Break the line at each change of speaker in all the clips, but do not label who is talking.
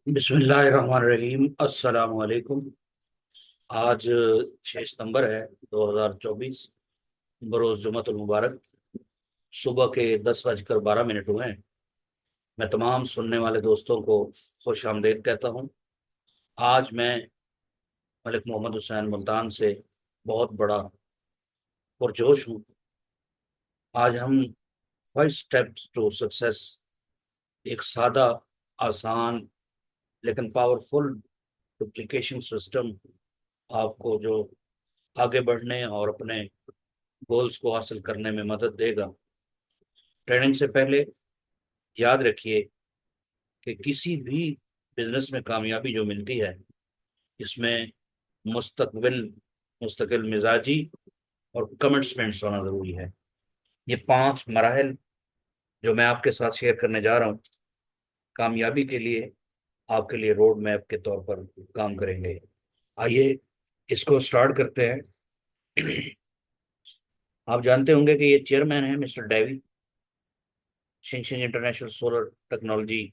बिस्मिल्लाहिर्रहमानिर्रहीम। अस्सलाम वालेकुम। आज 6 सितंबर है 2024, बरोज जुमतुल मुबारक। सुबह के 10:12 हुए हैं। मैं तमाम सुनने वाले दोस्तों को खुश आमदीद कहता हूँ। आज मैं मलिक मोहम्मद हुसैन मुल्तान से बहुत बड़ा पुरजोश हूँ। आज हम 5 स्टेप्स टू सक्सेस, एक सादा, आसान लेकिन पावरफुल डुप्लीकेशन सिस्टम आपको जो आगे बढ़ने और अपने गोल्स को हासिल करने में मदद देगा। ट्रेनिंग से पहले याद रखिए कि किसी भी बिजनेस में कामयाबी जो मिलती है, इसमें मुस्तकबिल मुस्तकिल मिजाजी और कमिटमेंट्स होना जरूरी है। ये 5 मराहल जो मैं आपके साथ शेयर करने जा रहा हूँ, कामयाबी के लिए आपके लिए रोड मैप के तौर पर काम करेंगे। आइए इसको स्टार्ट करते हैं। आप जानते होंगे कि ये चेयरमैन है मिस्टर डेवी, शिंगशिंग इंटरनेशनल सोलर टेक्नोलॉजी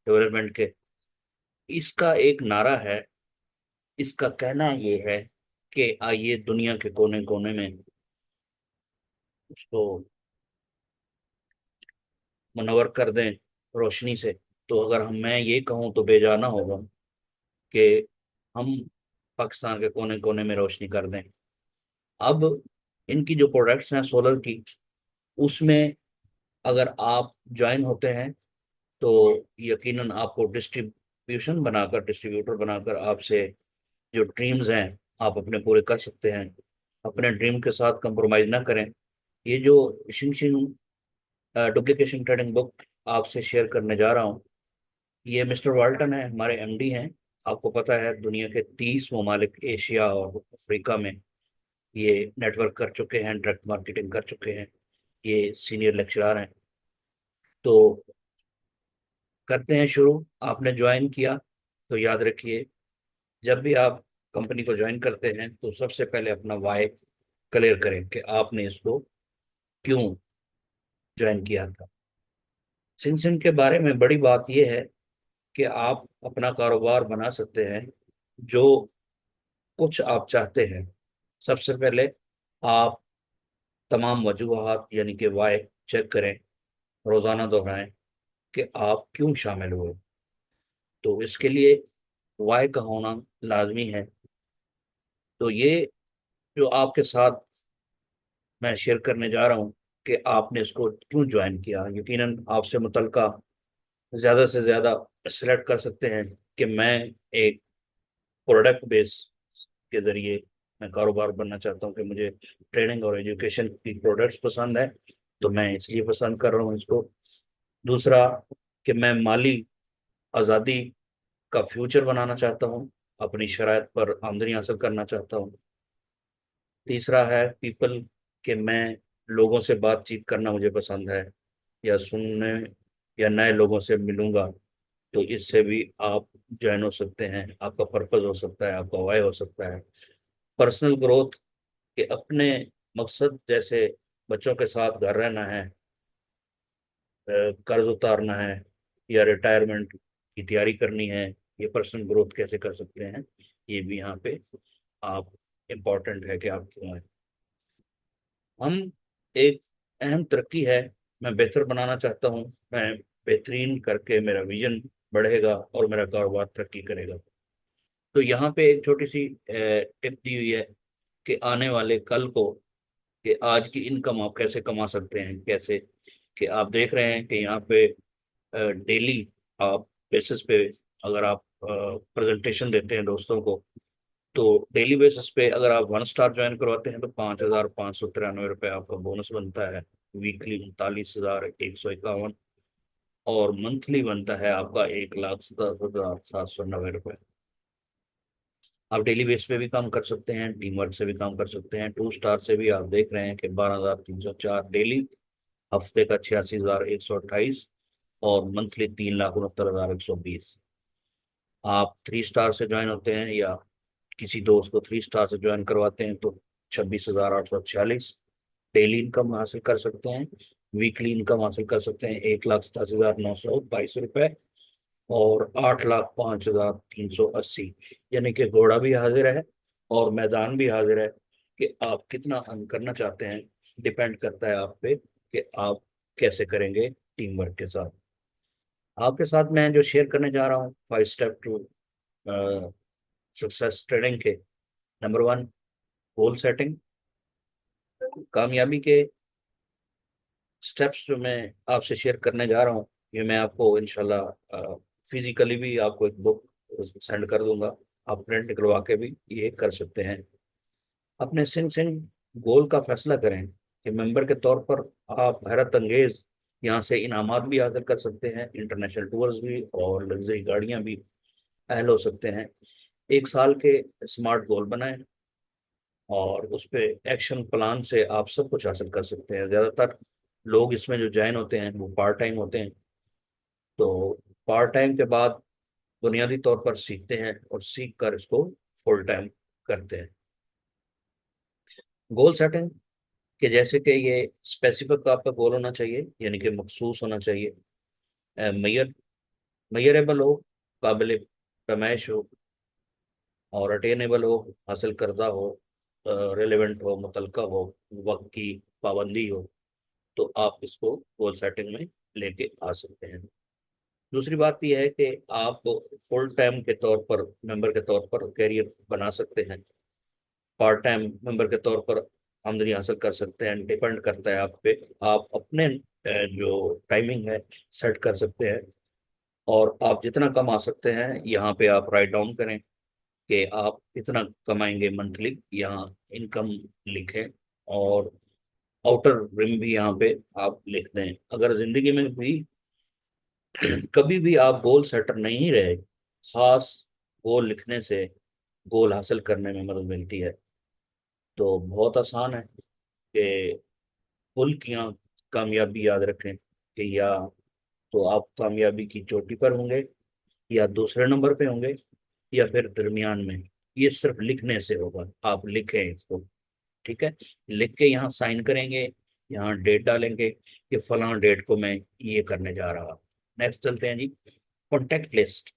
डेवलपमेंट के। इसका एक नारा है, इसका कहना ये है कि आइए दुनिया के कोने कोने में उसको मुनव्वर कर दें रोशनी से। तो अगर मैं ये कहूँ तो बेजाना होगा कि हम पाकिस्तान के कोने कोने में रोशनी कर दें। अब इनकी जो प्रोडक्ट्स हैं सोलर की, उसमें अगर आप ज्वाइन होते हैं तो यकीनन आपको डिस्ट्रीब्यूटर बनाकर आपसे जो ड्रीम्स हैं आप अपने पूरे कर सकते हैं। अपने ड्रीम के साथ कंप्रोमाइज ना करें। ये जो शिंग डुप्लीकेशन ट्रेडिंग बुक आपसे शेयर करने जा रहा हूँ, ये मिस्टर वाल्टन है, हमारे एमडी हैं। आपको पता है दुनिया के 30 ममालिक, एशिया और अफ्रीका में ये नेटवर्क कर चुके हैं, डायरेक्ट मार्केटिंग कर चुके हैं। ये सीनियर लेक्चरर हैं। तो करते हैं शुरू। आपने ज्वाइन किया तो याद रखिए, जब भी आप कंपनी को ज्वाइन करते हैं तो सबसे पहले अपना वाई क्लियर करें कि आपने इसको क्यों ज्वाइन किया था। सिंह के बारे में बड़ी बात यह है कि आप अपना कारोबार बना सकते हैं जो कुछ आप चाहते हैं। सबसे पहले आप तमाम वजूहात यानी कि वाई चेक करें, रोजाना दोहराएं कि आप क्यों शामिल हुए। तो इसके लिए वाई का होना लाजमी है। तो ये जो आपके साथ मैं शेयर करने जा रहा हूँ कि आपने इसको क्यों ज्वाइन किया, यकीनन आपसे मुतलका ज्यादा से ज्यादा सिलेक्ट कर सकते हैं कि मैं एक प्रोडक्ट बेस के जरिए मैं कारोबार बनना चाहता हूँ, कि मुझे ट्रेनिंग और एजुकेशन की प्रोडक्ट्स पसंद है तो मैं इसलिए पसंद कर रहा हूँ इसको। दूसरा, कि मैं माली आज़ादी का फ्यूचर बनाना चाहता हूँ, अपनी शराइत पर आमदनी हासिल करना चाहता हूँ। तीसरा है पीपल, कि मैं लोगों से बातचीत करना मुझे पसंद है, या सुनने या नए लोगों से मिलूंगा। तो इससे भी आप ज्वाइन हो सकते हैं, आपका पर्पज हो सकता है, आपका वाई हो सकता है। पर्सनल ग्रोथ, कि अपने मकसद जैसे बच्चों के साथ घर रहना है, कर्ज उतारना है, या रिटायरमेंट की तैयारी करनी है, ये पर्सनल ग्रोथ कैसे कर सकते हैं, ये भी यहाँ पे आप इम्पोर्टेंट है कि आप क्यों हैं। हम एक अहम तरक्की है, मैं बेहतर बनाना चाहता हूँ, मैं बेहतरीन करके मेरा विजन बढ़ेगा और मेरा कारोबार तरक्की करेगा। तो यहाँ पे एक छोटी सी टिप दी हुई है कि आने वाले कल को, कि आज की इनकम आप कैसे कमा सकते हैं, कैसे। कि आप देख रहे हैं कि यहाँ पे डेली आप बेसिस पे अगर आप प्रेजेंटेशन देते हैं दोस्तों को, तो डेली बेसिस पे अगर आप 1 स्टार ज्वाइन करवाते हैं तो 5,593 रुपये आपका बोनस बनता है। वीकली 39,151। और मंथली बनता है आपका 1,10,790 रुपये। आप डेली बेस पे भी काम कर सकते हैं, टीम वर्क से भी काम कर सकते हैं, 2 स्टार से भी आप देख रहे हैं कि 12,304 डेली, हफ्ते का 86,128, और मंथली 3,69,120। आप 3 स्टार से ज्वाइन होते हैं या किसी दोस्त को 3 स्टार से ज्वाइन करवाते हैं तो 26,846 डेली इनकम हासिल कर सकते हैं। वीकली इनकम हासिल कर सकते हैं 1,10,922 रुपए और 8,05,380। यानी कि घोड़ा भी हाजिर है और मैदान भी हाजिर है कि आप कितना अर्न करना चाहते हैं। डिपेंड करता है आप पे कि आप कैसे करेंगे टीम वर्क के साथ। आपके साथ मैं जो शेयर करने जा रहा हूँ 5 स्टेप टू सक्सेस ट्रेडिंग के। Number 1, goal setting. कामयाबी के स्टेप्स जो मैं आपसे शेयर करने जा रहा हूँ, ये मैं आपको इंशाल्लाह फिजिकली भी आपको एक बुक सेंड कर दूंगा। आप प्रिंट निकलवा के भी ये कर सकते हैं। अपने सिंह सिंह गोल का फैसला करें कि मेंबर के तौर पर आप हैरत अंगेज यहाँ से इनामात भी हासिल कर सकते हैं, इंटरनेशनल टूर्स भी और लग्जरी गाड़ियाँ भी अहल हो सकते हैं। 1 साल के स्मार्ट गोल बनाएं और उस पे एक्शन प्लान से आप सब कुछ हासिल कर सकते हैं। ज़्यादातर लोग इसमें जो ज्वाइन होते हैं वो पार्ट टाइम होते हैं, तो पार्ट टाइम के बाद बुनियादी तौर पर सीखते हैं और सीख कर इसको फुल टाइम करते हैं। गोल सेटिंग कि जैसे कि ये स्पेसिफिक आपका गोल होना चाहिए, यानी कि मखसूस होना चाहिए, मेयर मेयरेबल हो, काबिल पैमाइश हो और अटेनेबल हो, हासिल करदा हो, रेलेवेंट हो, मुतलका हो, वक्त की पाबंदी हो, तो आप इसको गोल सेटिंग में लेके आ सकते हैं। दूसरी बात यह है कि आप फुल टाइम के तौर पर मेंबर के तौर पर कैरियर बना सकते हैं, पार्ट टाइम मेंबर के तौर पर आमदनी हासिल कर सकते हैं। डिपेंड करता है आप पे, आप अपने जो टाइमिंग है सेट कर सकते हैं और आप जितना कमा सकते हैं यहाँ पे आप राइट डाउन करें कि आप इतना कमाएंगे मंथली, यहाँ इनकम लिखें और आउटर रिम भी यहाँ पे आप लिख दें। अगर जिंदगी में भी कभी भी आप गोल सेटर नहीं रहे, खास गोल लिखने से गोल हासिल करने में मदद मिलती है। तो बहुत आसान है कि कुल की आप कामयाबी याद रखें कि या तो आप कामयाबी की चोटी पर होंगे या दूसरे नंबर पे होंगे या फिर दरमियान में। ये सिर्फ लिखने से होगा, आप लिखें इसको। ठीक है, लिख के यहाँ साइन करेंगे, यहाँ डेट डालेंगे कि फलां डेट को मैं ये करने जा रहा। नेक्स्ट चलते हैं जी, कॉन्टेक्ट लिस्ट।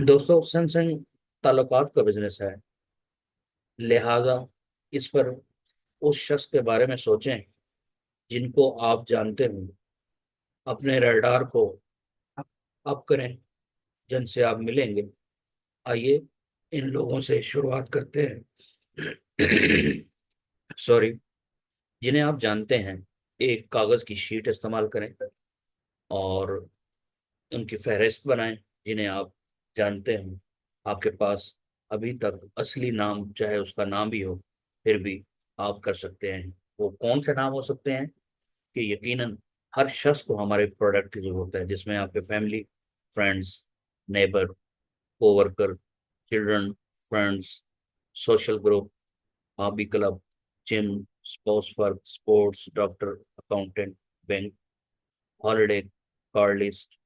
दोस्तों सनसंग ताल्लुकात का बिजनेस है, लिहाजा इस पर उस शख्स के बारे में सोचें जिनको आप जानते हो, अपने रडार को अप करें, जिनसे आप मिलेंगे। आइए इन लोगों से शुरुआत करते हैं। सॉरी, जिन्हें आप जानते हैं, एक कागज की शीट इस्तेमाल करें और उनकी फहरिस्त बनाएं। जिन्हें आप जानते हैं, आपके पास अभी तक असली नाम चाहे उसका नाम भी हो, फिर भी आप कर सकते हैं। वो कौन से नाम हो सकते हैं कि यकीनन हर शख्स को हमारे प्रोडक्ट की जरूरत है, जिसमें आपके family, friends, neighbour, coworker, children, friends, social group, hobby club, gym, sports work, sports, doctor, accountant, bank, holiday, car list,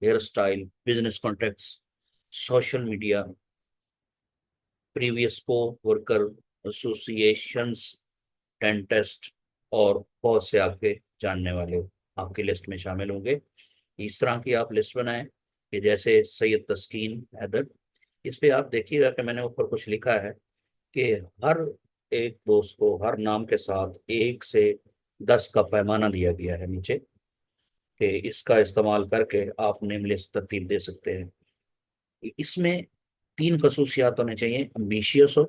hair style, business contacts, social media, previous coworker associations, dentist और बहुत से आपके जानने वाले आपकी list में शामिल होंगे। इस तरह की आप लिस्ट बनाएं कि जैसे सैयद तस्कीन हैदर। इस पे आप देखिएगा कि मैंने ऊपर कुछ लिखा है कि हर एक दोस्त को हर नाम के साथ 1 से 10 का पैमाना दिया गया है नीचे, कि इसका इस्तेमाल करके आप नेम लिस्ट तरतीब दे सकते हैं। इसमें 3 खसूसियात होने चाहिए। एम्बिशियस हो,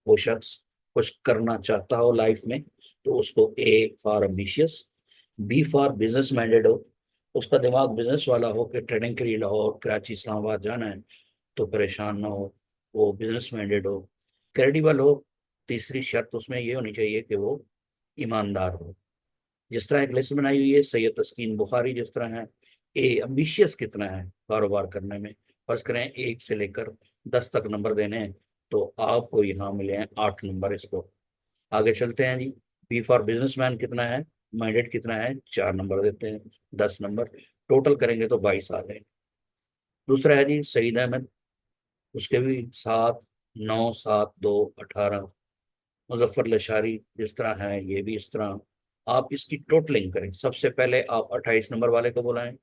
वो शख्स कुछ करना चाहता हो लाइफ में, तो उसको A for ambitious. B for business minded हो, उसका दिमाग बिजनेस वाला हो कि ट्रेडिंग के लिए लाहौर, कराची, इस्लामाबाद जाना है, तो परेशान ना हो, वो बिजनेस माइंडेड हो। क्रेडिबल हो, तीसरी शर्त उसमें ये होनी चाहिए कि वो ईमानदार हो। जिस तरह एक लिस्ट बनाई हुई है सैयद तस्कीन बुखारी जिस तरह है। ए एम्बिशियस कितना है कारोबार करने में, फर्ज करें 1 से लेकर 10 तक नंबर देने हैं, तो आपको यहाँ मिले हैं 8 नंबर। इसको आगे चलते हैं जी। बी फॉर बिजनेसमैन कितना है, माइंडेड कितना है, 4 नंबर देते हैं, 10 नंबर। टोटल करेंगे तो 22 आ गए। दूसरा है जी सईद अहमद, उसके भी 7, 9, 7, 2, 18। मुजफ्फर लशारी जिस तरह है, ये भी इस तरह। आप इसकी टोटलिंग करें। सबसे पहले आप 28 नंबर वाले को बुलाएं,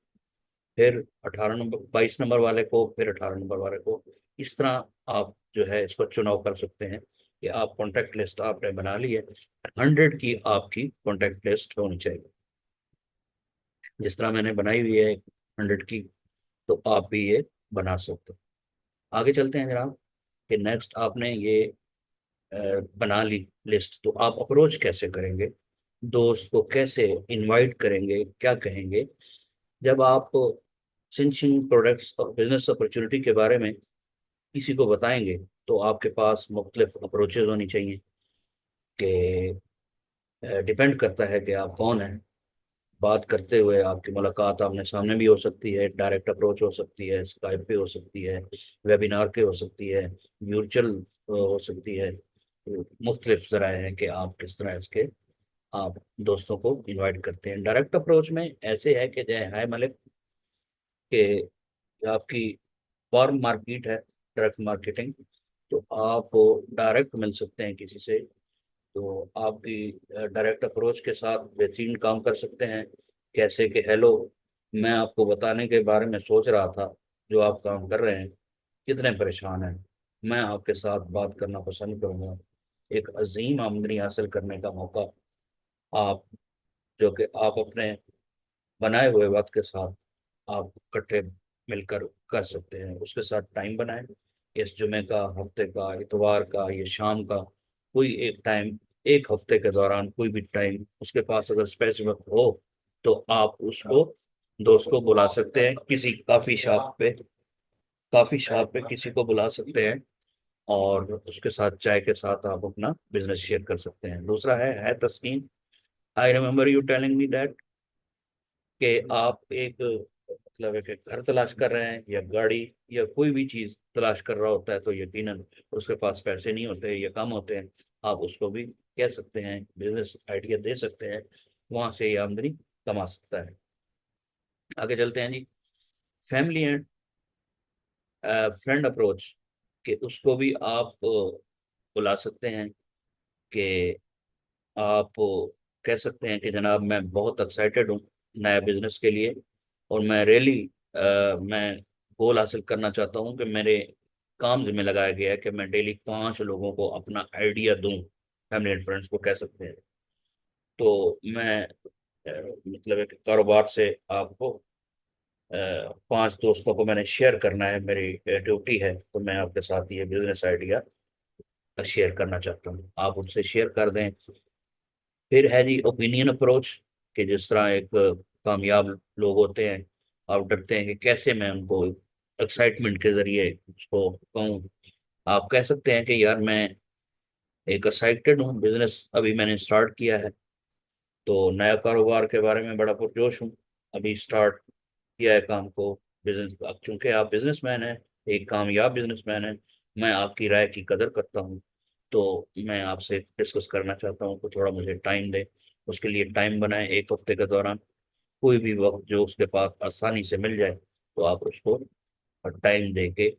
फिर 22 नंबर वाले को, फिर 18 नंबर वाले को। इस तरह आप जो है इसको चुनाव कर सकते हैं कि आप कॉन्टैक्ट लिस्ट आपने बना ली है। 100 की आपकी कॉन्टैक्ट लिस्ट होनी चाहिए, जिस तरह मैंने बनाई हुई है 100 की। तो आप भी ये बना सकते हैं। आगे चलते हैं जनाब, कि नेक्स्ट आपने ये बना ली लिस्ट, तो आप अप्रोच कैसे करेंगे, दोस्त को कैसे इनवाइट करेंगे, क्या कहेंगे। जब आप सिंचिंग प्रोडक्ट्स और बिजनेस अपॉर्चुनिटी के बारे में किसी को बताएंगे, तो आपके पास मुख्तलिफ अप्रोचेज होनी चाहिए, कि डिपेंड करता है कि आप कौन हैं। बात करते हुए आपकी मुलाकात आमने सामने भी हो सकती है, डायरेक्ट अप्रोच हो सकती है, स्काइप पे हो सकती है, वेबिनार पे हो सकती है, म्यूचुअल हो सकती है। तो मुख्तलिफ ज़राए हैं कि आप किस तरह इसके आप दोस्तों को इनवाइट करते हैं। डायरेक्ट अप्रोच में ऐसे है कि जय हाय मलिक, कि आपकी वार्म मार्केट है, डायरेक्ट मार्केटिंग। तो आप डायरेक्ट मिल सकते हैं किसी से, तो आपकी डायरेक्ट अप्रोच के साथ बेहतरीन काम कर सकते हैं। कैसे कि हेलो, मैं आपको बताने के बारे में सोच रहा था, जो आप काम कर रहे हैं कितने परेशान हैं, मैं आपके साथ बात करना पसंद करूंगा। एक अजीम आमदनी हासिल करने का मौका आप, जो कि आप अपने बनाए हुए वक्त के साथ आप इकट्ठे मिलकर कर सकते हैं। उसके साथ टाइम बनाएं, इस जुमे का, हफ्ते का, इतवार का, ये शाम का, कोई एक टाइम, एक हफ्ते के दौरान कोई भी टाइम उसके पास अगर स्पेसिफिक हो, तो आप उसको, दोस्त को बुला सकते हैं किसी काफी शॉप पे किसी को बुला सकते हैं, और उसके साथ चाय के साथ आप अपना बिजनेस शेयर कर सकते हैं। दूसरा है Taskeen. I remember you telling me that, कि आप एक, मतलब एक घर तलाश कर रहे हैं, या गाड़ी, या कोई भी चीज तलाश कर रहा होता है, तो यकीनन उसके पास पैसे नहीं होते या कम होते हैं। आप उसको भी कह सकते हैं, बिजनेस आइडिया दे सकते हैं, वहां से ये आमदनी कमा सकता है। आगे चलते हैं जी। फैमिली एंड फ्रेंड अप्रोच, कि उसको भी आप बुला सकते हैं, कि आप कह सकते हैं कि जनाब मैं बहुत एक्साइटेड हूँ नया बिजनेस के लिए, और मैं रियली मैं गोल हासिल करना चाहता हूँ कि मेरे काम में लगाया गया है कि मैं डेली 5 लोगों को अपना आइडिया दूं। फैमिली एंड फ्रेंड्स को कह सकते हैं। तो मैं मतलब एक कारोबार से आपको 5 दोस्तों को मैंने शेयर करना है, मेरी ड्यूटी है, तो मैं आपके साथ ये बिजनेस आइडिया शेयर करना चाहता हूँ, आप उनसे शेयर कर दें। फिर है जी ओपिनियन अप्रोच, कि जिस तरह एक कामयाब लोग होते हैं, आप डरते हैं कि कैसे मैं उनको एक्साइटमेंट के जरिए उसको कहूँ। आप कह सकते हैं कि यार मैं एक एक्साइटेड हूँ, बिजनेस अभी मैंने स्टार्ट किया है, तो नया कारोबार के बारे में बड़ा पुरजोश हूँ, अभी स्टार्ट किया है काम को। बिजनेस, चूंकि आप बिजनेसमैन हैं, एक कामयाब बिजनेसमैन हैं, मैं आपकी राय की कदर करता हूँ, तो मैं आपसे डिस्कस करना चाहता हूँ, तो थोड़ा मुझे टाइम दें। उसके लिए टाइम बनाएं, एक हफ्ते के दौरान कोई भी वक्त जो उसके पास आसानी से मिल जाए, तो आप उसको टाइम दे के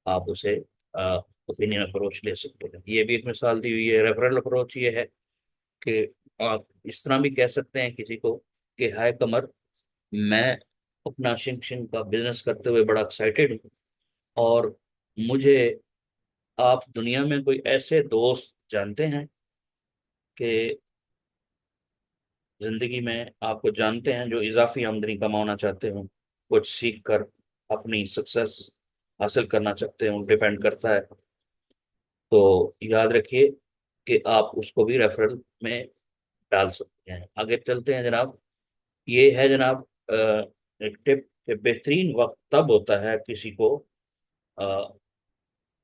आप उसे ओपिनियन अप्रोच ले सकते हैं। ये भी एक मिसाल दी हुई है। रेफरल अप्रोच ये है कि आप इस तरह भी कह सकते हैं किसी को, कि हाय कमर, मैं अपना शिंग का बिजनेस करते हुए बड़ा एक्साइटेड हूँ, और मुझे, आप दुनिया में कोई ऐसे दोस्त जानते हैं कि जिंदगी में आपको जानते हैं जो इजाफी आमदनी कमाना चाहते हो, कुछ सीख कर अपनी सक्सेस हासिल करना चाहते हो, डिपेंड करता है। तो याद रखिए कि आप उसको भी रेफरल में डाल सकते हैं। आगे चलते हैं जनाब। ये है जनाब एक टिप, कि बेहतरीन वक्त तब होता है किसी को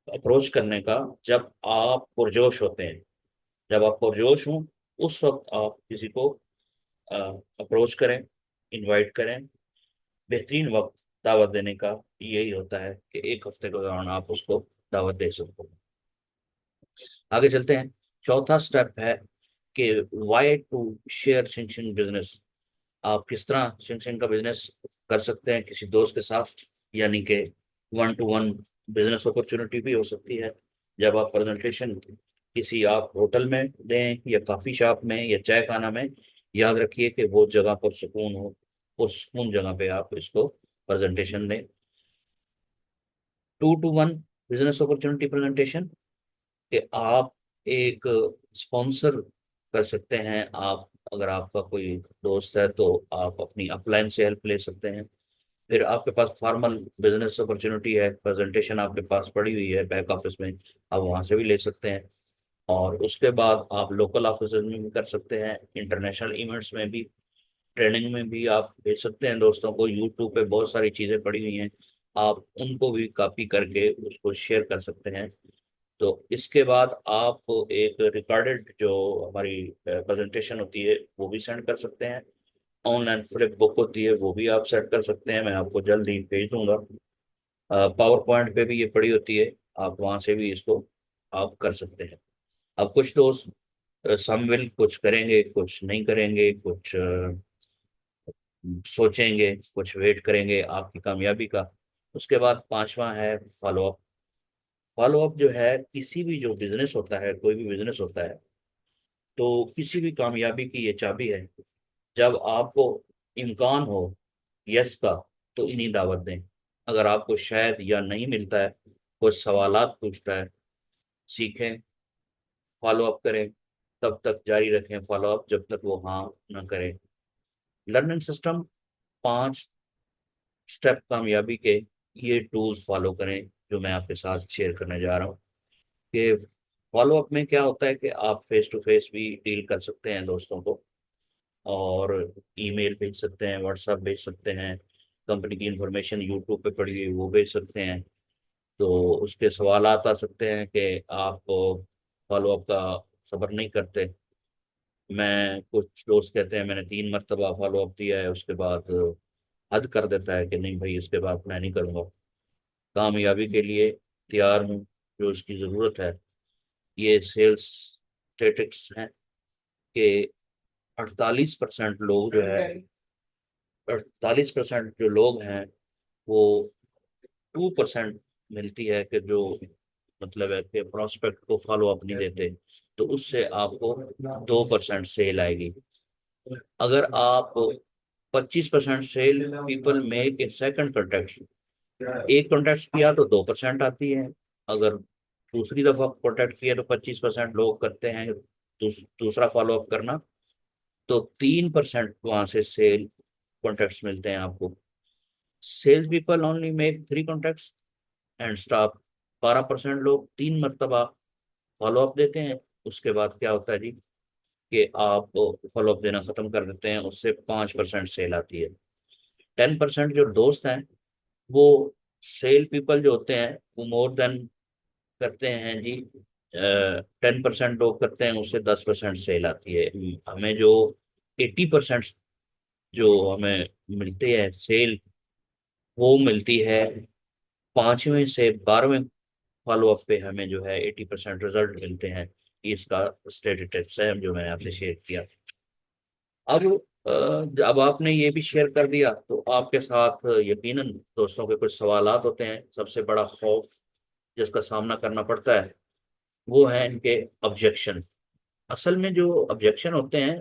अप्रोच करने का, जब आप पुरजोश होते हैं। जब आप पुरजोश हों, उस वक्त आप किसी को अप्रोच करें, इनवाइट करें। बेहतरीन वक्त दावत देने का यही होता है, कि एक हफ्ते के दौरान आप उसको दावत दे सकते हो। आगे चलते हैं। चौथा स्टेप है कि वाई टू शेयर शिंगशिंग बिजनेस। आप किस तरह शिंगशिंग का बिजनेस कर सकते हैं किसी दोस्त के साथ, यानी कि 1 to 1 बिजनेस अपॉर्चुनिटी भी हो सकती है। जब आप प्रेजेंटेशन किसी आप होटल में दें, या कॉफ़ी शॉप में, या चाय खाना में, याद रखिए कि वो जगह पर सुकून हो, उस सुकून जगह पे आप इसको प्रेजेंटेशन दें। 2 to 1 बिजनेस अपॉर्चुनिटी प्रेजेंटेशन, कि आप एक स्पॉन्सर कर सकते हैं। आप अगर आपका कोई दोस्त है तो आप अपनी अपलाइन से हेल्प ले सकते हैं। फिर आपके पास फॉर्मल बिजनेस अपॉर्चुनिटी है, प्रेजेंटेशन आपके पास पड़ी हुई है बैक ऑफिस में, आप वहां से भी ले सकते हैं। और उसके बाद आप लोकल ऑफिस में भी कर सकते हैं, इंटरनेशनल इवेंट्स में भी, ट्रेनिंग में भी आप भेज सकते हैं दोस्तों को। यूट्यूब पे बहुत सारी चीज़ें पड़ी हुई हैं, आप उनको भी कॉपी करके उसको शेयर कर सकते हैं। तो इसके बाद आप एक रिकॉर्डेड जो हमारी प्रेजेंटेशन होती है वो भी सेंड कर सकते हैं। ऑनलाइन फ्लिप बुक होती है वो भी आप सेट कर सकते हैं, मैं आपको जल्द ही भेज दूंगा। पावर पॉइंट पे भी ये पड़ी होती है, आप वहां से भी इसको आप कर सकते हैं। अब कुछ दोस्त सम विल, कुछ करेंगे कुछ नहीं करेंगे, कुछ सोचेंगे, कुछ वेट करेंगे आपकी कामयाबी का। उसके बाद पांचवा है फॉलो अप। फॉलो अप जो है, किसी भी जो बिजनेस होता है, कोई भी बिजनेस होता है, तो किसी भी कामयाबी की ये चाबी है। जब आपको इम्कान हो यस का, तो इन्हीं दावत दें। अगर आपको शायद या नहीं मिलता है, कुछ सवालात पूछता है, सीखें, फॉलो अप करें, तब तक जारी रखें फॉलो अप जब तक वो हाँ ना करें। लर्निंग सिस्टम, 5 स्टेप कामयाबी के, ये टूल्स फॉलो करें जो मैं आपके साथ शेयर करने जा रहा हूँ। कि फॉलो अप में क्या होता है कि आप फेस टू फेस भी डील कर सकते हैं दोस्तों को, और ईमेल भेज सकते हैं, व्हाट्सएप भेज सकते हैं, कंपनी की इंफॉर्मेशन यूट्यूब पे पड़ी हुई वो भेज सकते हैं। तो उसके सवालात आ सकते हैं कि आप फॉलो अप का सब्र नहीं करते। मैं, कुछ दोस्त कहते हैं मैंने 3 मरतबा फॉलो अप दिया है, उसके बाद हद कर देता है कि नहीं भाई इसके बाद मैं नहीं करूँगा। कामयाबी के लिए तैयार हूँ, जो इसकी ज़रूरत है। ये सेल्स स्टेटिक्स हैं कि 48% लोग जो है, 48% जो लोग हैं वो 2% मिलती है कि जो, मतलब है कि प्रोस्पेक्ट को फॉलो अप नहीं देते, तो उससे आपको 2% सेल आएगी। अगर आप 25% sale people make a second contact, एक कॉन्टेक्ट किया तो 2% आती है। अगर दूसरी दफा कॉन्टेक्ट किया तो 25% लोग करते हैं दूसरा फॉलो अप करना, तो 3% वहां से सेल कॉन्टेक्ट्स मिलते हैं आपको। Sales people only make 3 contacts and staff, 12% लोग 3 मरतबा फॉलो अप देते हैं। उसके बाद क्या होता है जी, कि आप फॉलो अप देना खत्म कर देते हैं, उससे 5% सेल आती है। 10% जो दोस्त हैं, वो सेल पीपल जो होते हैं वो मोर देन करते हैं जी। 10% लोग करते हैं, उससे 10% सेल आती है। हमें जो 80% जो हमें मिलते हैं सेल, वो मिलती है 5वें से 12वें फॉलो अप पे, हमें जो है 80% रिजल्ट मिलते हैं। ये इसका स्टेटिस्टिक्स है जो मैंने आपसे शेयर किया। अब अब आपने ये भी शेयर कर दिया तो आपके साथ यकीनन दोस्तों के कुछ सवालात होते हैं। सबसे बड़ा खौफ जिसका सामना करना पड़ता है वो है इनके ऑब्जेक्शन। असल में जो ऑब्जेक्शन होते हैं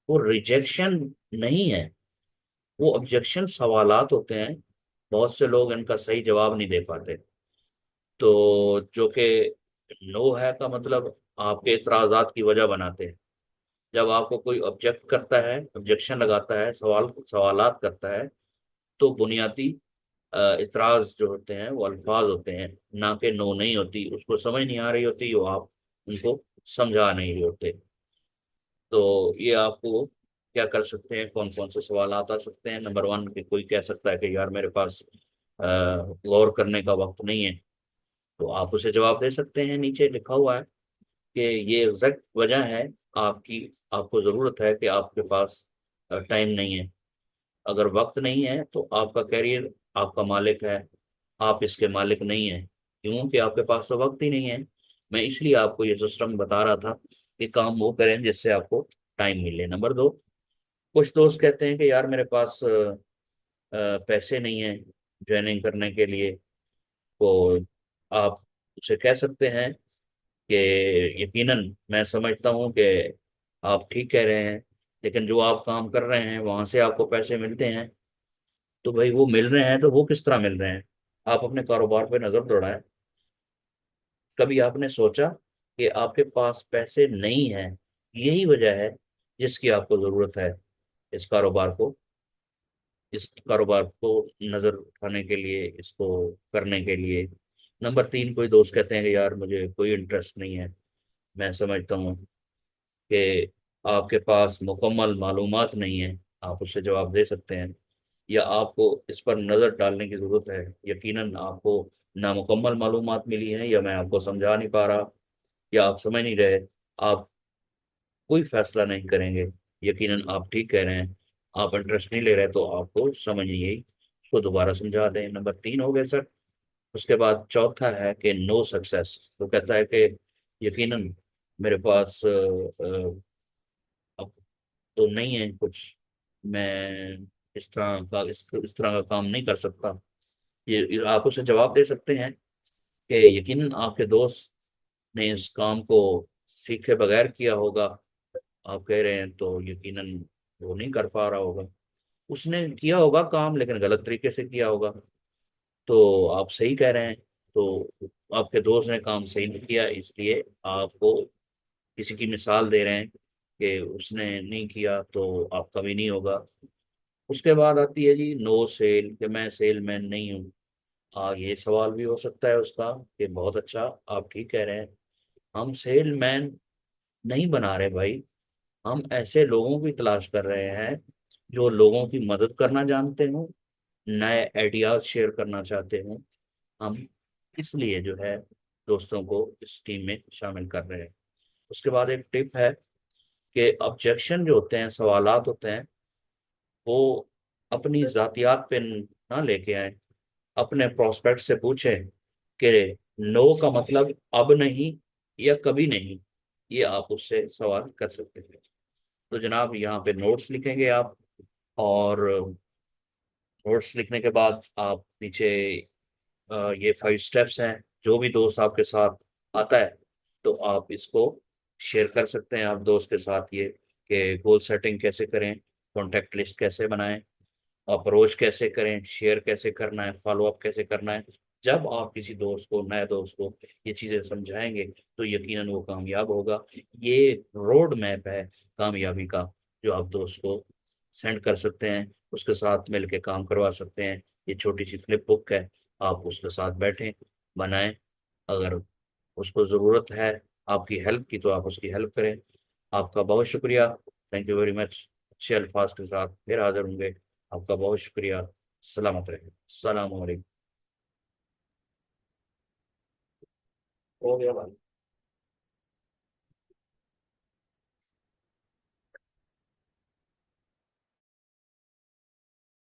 वो रिजेक्शन नहीं है, वो ऑब्जेक्शन सवालात होते हैं। बहुत से लोग इनका सही जवाब नहीं दे पाते। तो जो कि नो है का मतलब आपके इतराजात की वजह बनाते हैं। जब आपको कोई ऑब्जेक्ट करता है, ऑब्जेक्शन लगाता है, सवालात करता है, तो बुनियादी इतराज जो होते हैं वो अल्फाज होते हैं, ना कि नो नहीं होती। उसको समझ नहीं आ रही होती, वो आप उनको समझा नहीं रहे होते। तो ये आपको क्या कर सकते हैं, कौन कौन से सवाल आ सकते हैं। नंबर 1, कि कोई कह सकता है कि यार मेरे पास गौर करने का वक्त नहीं है, तो आप उसे जवाब दे सकते हैं। नीचे लिखा हुआ है कि ये एग्जैक्ट वजह है आपकी, आपको ज़रूरत है कि आपके पास टाइम नहीं है। अगर वक्त नहीं है तो आपका कैरियर आपका मालिक है, आप इसके मालिक नहीं हैं, क्योंकि आपके पास तो वक्त ही नहीं है। मैं इसलिए आपको ये सिस्टम बता रहा था कि काम वो करें जिससे आपको टाइम मिले। नंबर 2, कुछ दोस्त कहते हैं कि यार मेरे पास पैसे नहीं है ज्वाइनिंग करने के लिए। तो आप उसे कह सकते हैं कि यकीनन मैं समझता हूँ कि आप ठीक कह रहे हैं, लेकिन जो आप काम कर रहे हैं वहां से आपको पैसे मिलते हैं, तो भाई वो मिल रहे हैं तो वो किस तरह मिल रहे हैं। आप अपने कारोबार पे नजर दौड़ाएं। कभी आपने सोचा कि आपके पास पैसे नहीं हैं, यही वजह है जिसकी आपको जरूरत है इस कारोबार को, इस कारोबार को नजर उठाने के लिए, इसको करने के लिए। नंबर 3, कोई दोस्त कहते हैं कि यार मुझे कोई इंटरेस्ट नहीं है। मैं समझता हूँ कि आपके पास मुकम्मल मालूमात नहीं है, आप उससे जवाब दे सकते हैं, या आपको इस पर नज़र डालने की ज़रूरत है। यकीनन आपको नामुकम्मल मालूमात मिली हैं, या मैं आपको समझा नहीं पा रहा, या आप समझ नहीं रहे, आप कोई फैसला नहीं करेंगे। यकीनन आप ठीक कह रहे हैं, आप इंटरेस्ट नहीं ले रहे, तो आपको समझिए, उसको दोबारा समझा दें। नंबर 3 हो गया सर। उसके बाद चौथा है कि नो सक्सेस। तो कहता है कि यकीनन मेरे पास अब तो नहीं है कुछ, मैं इस तरह का काम नहीं कर सकता। ये आप उसे जवाब दे सकते हैं कि यकीनन आपके दोस्त ने इस काम को सीखे बगैर किया होगा। आप कह रहे हैं तो यकीनन वो नहीं कर पा रहा होगा, उसने किया होगा काम लेकिन गलत तरीके से किया होगा। तो आप सही कह रहे हैं। तो आपके दोस्त ने काम सही नहीं किया, इसलिए आपको किसी की मिसाल दे रहे हैं कि उसने नहीं किया तो आपका भी नहीं होगा। उसके बाद आती है जी नो सेल, कि मैं सेलमैन नहीं हूँ। ये सवाल भी हो सकता है उसका कि बहुत अच्छा, आप ठीक कह रहे हैं, हम सेलमैन नहीं बना रहे भाई, हम ऐसे लोगों की तलाश कर रहे हैं जो लोगों की मदद करना जानते हो, नए आइडियाज शेयर करना चाहते हो। हम इसलिए जो है दोस्तों को इस टीम में शामिल कर रहे हैं। उसके बाद एक टिप है कि ऑब्जेक्शन जो होते हैं, सवालात होते हैं, वो अपनी जातियात पे ना लेके आए। अपने प्रोस्पेक्ट से पूछें कि नो का मतलब अब नहीं या कभी नहीं। ये आप उससे सवाल कर सकते हैं। तो जनाब यहाँ पे नोट्स लिखेंगे आप, और नोट्स लिखने के बाद आप नीचे ये 5 स्टेप्स हैं। जो भी दोस्त आपके साथ आता है तो आप इसको शेयर कर सकते हैं आप दोस्त के साथ, ये कि गोल सेटिंग कैसे करें, कॉन्टैक्ट लिस्ट कैसे बनाएं, अप्रोच कैसे करें, शेयर कैसे करना है, फॉलो अप कैसे करना है। जब आप किसी दोस्त को, नए दोस्त को ये चीज़ें समझाएंगे तो यकीनन वो कामयाब होगा। ये रोड मैप है कामयाबी का, जो आप दोस्त को सेंड कर सकते हैं, उसके साथ मिलके काम करवा सकते हैं। ये छोटी सी फ्लिप बुक है, आप उसके साथ बैठें, बनाएं। अगर उसको ज़रूरत है आपकी हेल्प की तो आप उसकी हेल्प करें। आपका बहुत शुक्रिया। Thank you very much. अच्छे अल्फाज के साथ फिर हाजिर होंगे। आपका बहुत शुक्रिया। सलामत रहे। सलाम अलैकुम। हो गया भाई।